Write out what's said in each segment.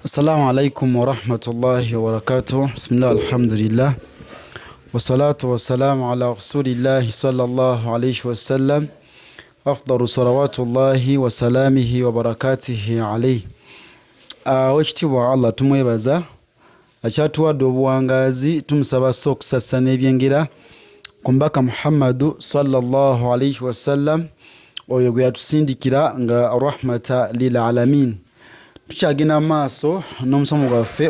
السلام عليكم ورحمة الله وبركاته. بسم الله الحمد لله والصلاة والسلام على رسول الله صلى الله عليه وسلم أفضل صلوات الله وسلامه وبركاته عليه. Wekitiibwa Allah tumwebaza akyatuwadde obuwangazi tumusaba okusassa n'ebyengera ku mbaka Muhammadu sallallahu alaihi wasallam oyo gwe yatusindikira nga rahmata lil alamin. Tukyagenda maaso n'omusomo gwaffe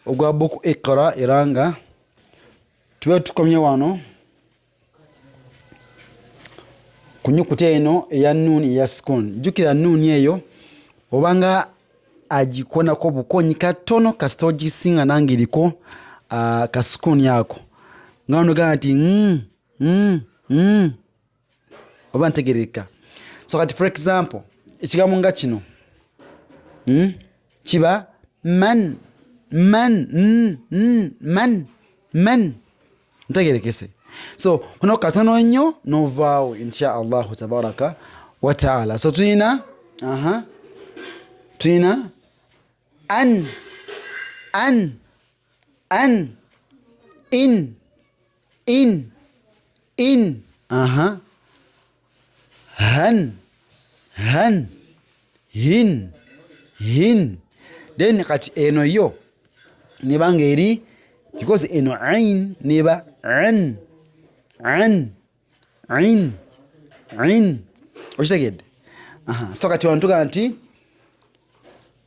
ogwa buku Iqra era nga tuba tukomye wano ku nnyukuta eno eya nuuni eya sukun. Jjukira nuuni eyo obanga agikonako bukonyi katono kasita ogisinga nange eriko kasukuni ako nga onogaa nti oba ntegereka. So kati for example ekigambo nga kino kiba man ntegerekese. So hono katono nnyo novaawo insha Allahu tabaraka wa taala. So tuyina an in han hin. Then kati eno yo nebanga eri because eno ain neba an okitegedde. So kati wantuga nti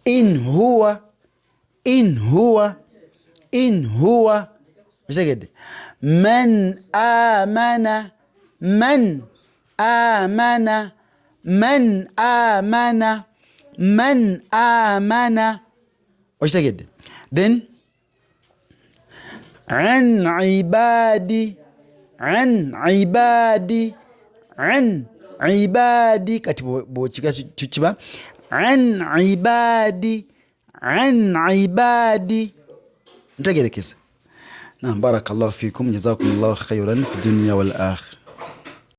in huwa okitegedde. Man amana okitegedde. Then an ibadi kati bw'okiga kiba an ibadi ntegerekese. Barakallahu fikum, jazakumullahu khayran fi dunya wal akhirah.